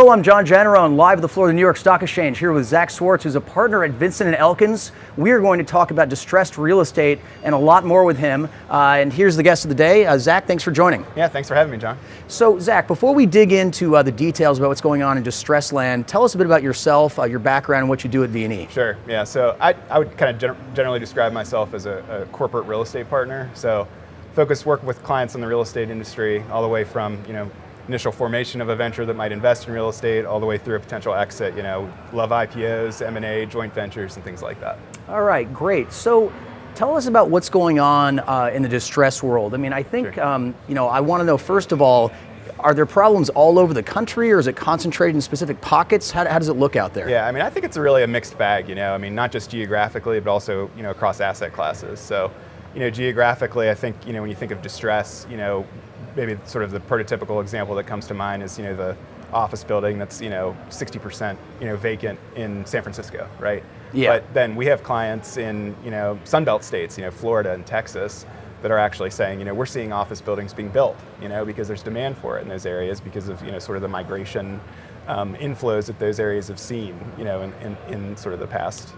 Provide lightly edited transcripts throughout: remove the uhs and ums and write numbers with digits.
Hello, I'm John Janarone, live at the floor of the New York Stock Exchange, here with Zach Swartz, who's a partner at Vinson Elkins. We are going to talk about distressed real estate and a lot more with him. And here's the guest of the day. Zach, thanks for joining. Yeah, thanks for having me, John. So, Zach, before we dig into the details about what's going on in distressed land, tell us a bit about yourself, your background, and what you do at V&E. Sure. Yeah. So I would kind of generally describe myself as a corporate real estate partner. So, work with clients in the real estate industry, all the way from initial formation of a venture that might invest in real estate, all the way through a potential exit. Love IPOs, M&A, joint ventures, and things like that. All right, great. So tell us about what's going on in the distress world. I mean, I think, Sure. I want to know, first of all, are there problems all over the country, or is it concentrated in specific pockets? How does it look out there? Yeah, I mean, I think it's really a mixed bag, not just geographically, but also, across asset classes. So, geographically, I think, when you think of distress, maybe sort of the prototypical example that comes to mind is, the office building that's, 60%, vacant in San Francisco, right? Yeah. But then we have clients in, Sunbelt states, Florida and Texas, that are actually saying, we're seeing office buildings being built, because there's demand for it in those areas because of, sort of the migration inflows that those areas have seen, in sort of the past,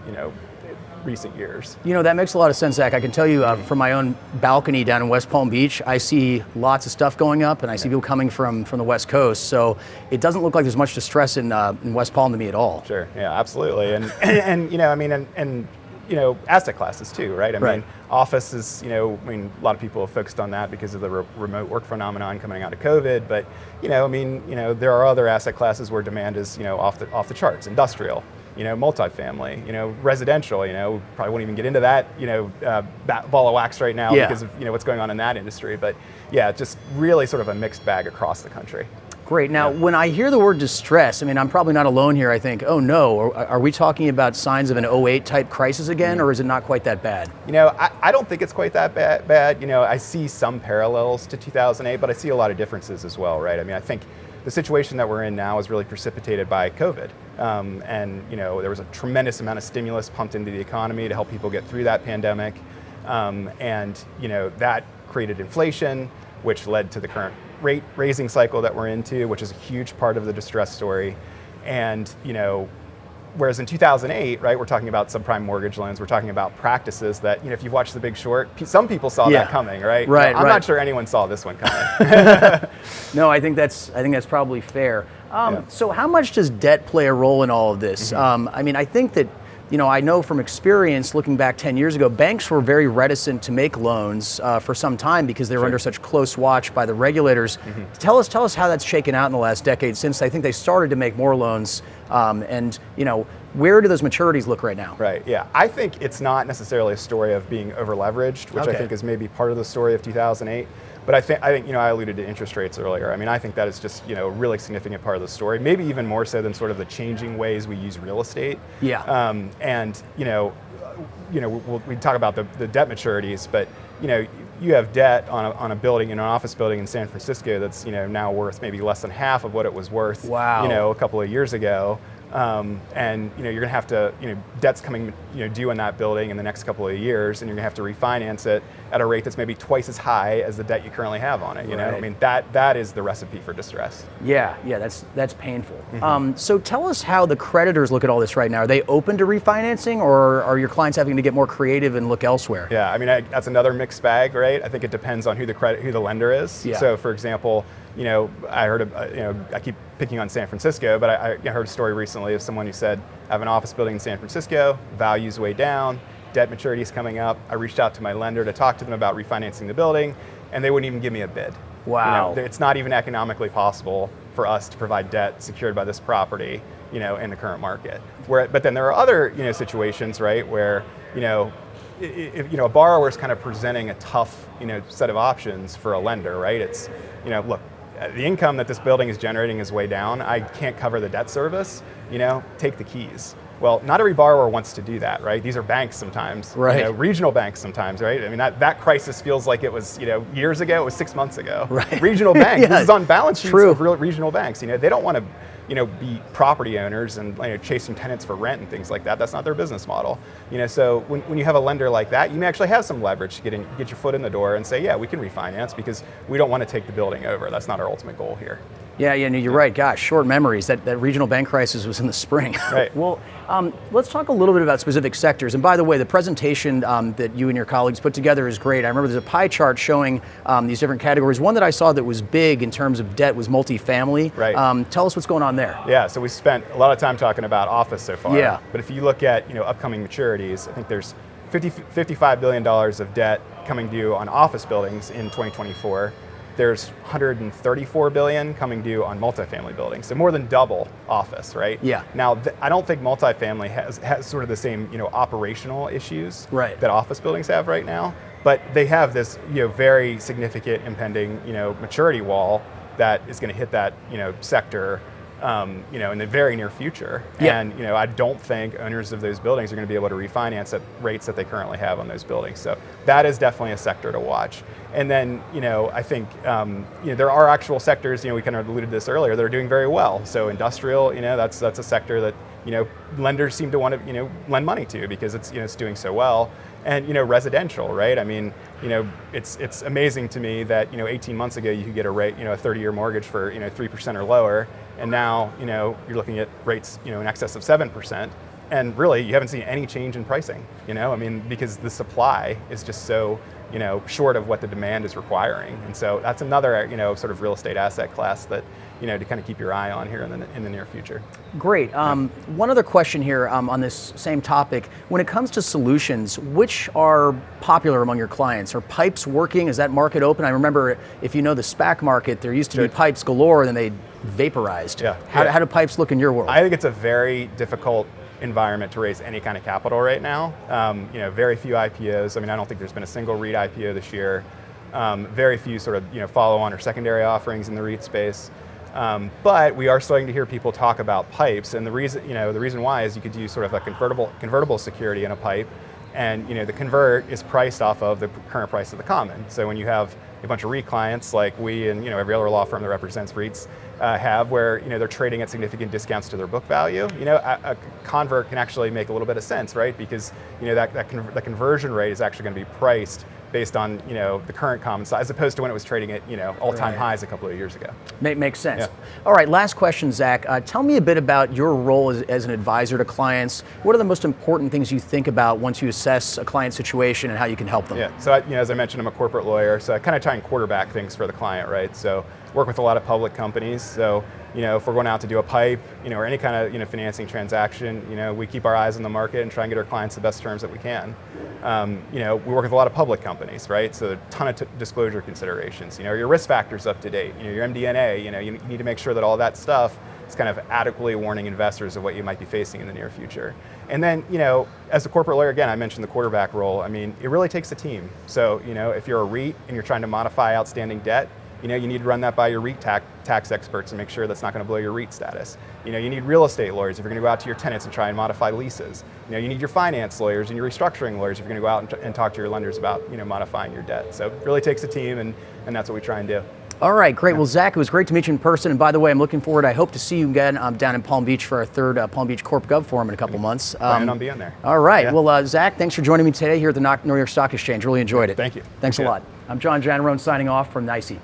recent years. That makes a lot of sense, Zach. I can tell you from my own balcony down in West Palm Beach, I see lots of stuff going up, and I see people coming from the West Coast. So it doesn't look like there's much distress in West Palm to me at all. Sure. Yeah, absolutely. And asset classes too, right? I mean, office is, a lot of people have focused on that because of the remote work phenomenon coming out of COVID. But, there are other asset classes where demand is, off the charts. Industrial, multifamily, residential, probably won't even get into that, ball of wax right now because of, what's going on in that industry. But yeah, just really sort of a mixed bag across the country. Great. Now, when I hear the word distress, I mean, I'm probably not alone here. I think, oh no, are we talking about signs of an '08 type crisis again, or is it not quite that bad? I don't think it's quite that bad. I see some parallels to 2008, but I see a lot of differences as well, right? I mean, I think the situation that we're in now is really precipitated by COVID. And there was a tremendous amount of stimulus pumped into the economy to help people get through that pandemic. And that created inflation, which led to the current rate raising cycle that we're into, which is a huge part of the distress story. And whereas in 2008, right, we're talking about subprime mortgage loans, we're talking about practices that, if you've watched The Big Short, some people saw that coming, right? Right. I'm not sure anyone saw this one coming. No, I think that's probably fair. So how much does debt play a role in all of this? I mean, I think that, I know from experience, looking back 10 years ago, banks were very reticent to make loans for some time because they were under such close watch by the regulators. Tell us how that's shaken out in the last decade, since I think they started to make more loans. And where do those maturities look right now? Right, yeah. I think it's not necessarily a story of being over-leveraged, which I think is maybe part of the story of 2008. But I think I alluded to interest rates earlier. I mean, I think that is just a really significant part of the story. Maybe even more so than sort of the changing ways we use real estate. Yeah. And we talk about the debt maturities, but you have debt on a building, in an office building in San Francisco that's now worth maybe less than half of what it was worth. Wow. A couple of years ago. And you're going to have to, debt's coming due in that building in the next couple of years, and you're going to have to refinance it at a rate that's maybe twice as high as the debt you currently have on it. I mean, that is the recipe for distress. Yeah, that's painful. So tell us how the creditors look at all this right now. Are they open to refinancing, or are your clients having to get more creative and look elsewhere? Yeah, I mean, that's another mixed bag, right? I think it depends on who the lender is. Yeah. So, for example, I heard I keep picking on San Francisco, but I heard a story recently of someone who said, I have an office building in San Francisco, value's way down, debt maturity is coming up. I reached out to my lender to talk to them about refinancing the building, and they wouldn't even give me a bid. Wow. It's not even economically possible for us to provide debt secured by this property, in the current market. But then there are other, situations, right, where, if a borrower is kind of presenting a tough, set of options for a lender, right? It's, look, the income that this building is generating is way down. I can't cover the debt service, take the keys. Well, not every borrower wants to do that, right? These are banks sometimes, right? Regional banks sometimes, right? I mean, that crisis feels like it was, years ago. It was 6 months ago. Right. Regional banks. This is on balance sheets True. of real regional banks. They don't want to, be property owners and chasing tenants for rent and things like that. That's not their business model. So when you have a lender like that, you may actually have some leverage to get your foot in the door and say, yeah, we can refinance because we don't want to take the building over. That's not our ultimate goal here. Yeah, no, you're right. Gosh, short memories. That regional bank crisis was in the spring. Right. Well, let's talk a little bit about specific sectors. And by the way, the presentation that you and your colleagues put together is great. I remember there's a pie chart showing these different categories. One that I saw that was big in terms of debt was multifamily. Right. Tell us what's going on there. Yeah, so we spent a lot of time talking about office so far. Yeah. But if you look at upcoming maturities, I think there's $55 billion of debt coming due on office buildings in 2024. There's $134 billion coming due on multifamily buildings, so more than double office, right? Yeah. Now, I don't think multifamily has sort of the same operational issues that office buildings have right now, but they have this very significant impending maturity wall that is going to hit that sector in the very near future. Yeah. And I don't think owners of those buildings are going to be able to refinance at rates that they currently have on those buildings. So that is definitely a sector to watch. And then I think there are actual sectors, we kind of alluded to this earlier, that are doing very well. So industrial, that's a sector that lenders seem to want to lend money to because it's doing so well. And residential, right? I mean, it's amazing to me that 18 months ago you could get a rate, a 30-year mortgage for 3% or lower, and now you're looking at rates in excess of 7%, and really you haven't seen any change in pricing. I mean, because the supply is just so short of what the demand is requiring, and so that's another sort of real estate asset class that to kind of keep your eye on here in the near future. Great. One other question here on this same topic. When it comes to solutions, which are popular among your clients? Are pipes working? Is that market open? I remember, if you know the SPAC market, there used to be pipes galore, and then they vaporized. Yeah. How do pipes look in your world? I think it's a very difficult environment to raise any kind of capital right now. Very few IPOs. I mean, I don't think there's been a single REIT IPO this year. Very few sort of follow-on or secondary offerings in the REIT space. But we are starting to hear people talk about pipes, and the reason why is you could use sort of a convertible security in a pipe, and the convert is priced off of the current price of the common. So when you have a bunch of REIT clients like we and every other law firm that represents REITs have, where they're trading at significant discounts to their book value, a convert can actually make a little bit of sense, right? Because the conversion rate is actually going to be priced based on the current common size, as opposed to when it was trading at all-time highs a couple of years ago. Makes sense. Yeah. All right, last question, Zach. Tell me a bit about your role as an advisor to clients. What are the most important things you think about once you assess a client situation and how you can help them? Yeah. So as I mentioned, I'm a corporate lawyer, so I kind of try and quarterback things for the client, right? So work with a lot of public companies. So if we're going out to do a pipe, or any kind of financing transaction, we keep our eyes on the market and try and get our clients the best terms that we can. We work with a lot of public companies, right? So a ton of disclosure considerations. Your risk factors up to date. Your MD&A. You need to make sure that all that stuff is kind of adequately warning investors of what you might be facing in the near future. And then, as a corporate lawyer, again, I mentioned the quarterback role. I mean, it really takes a team. So, if you're a REIT and you're trying to modify outstanding debt, you need to run that by your REIT tax experts and make sure that's not going to blow your REIT status. You need real estate lawyers if you're going to go out to your tenants and try and modify leases. You need your finance lawyers and your restructuring lawyers if you're going to go out and talk to your lenders about modifying your debt. So it really takes a team, and that's what we try and do. All right, great. Well, Zach, it was great to meet you in person. And by the way, I'm looking forward. I hope to see you again down in Palm Beach for our third Palm Beach Corp Gov Forum in a couple months. Planning on being there. All right. Yeah. Well, Zach, thanks for joining me today here at the New York Stock Exchange. Really enjoyed it. Thank you. Thanks a lot. I'm John Janarone signing off from NYSE.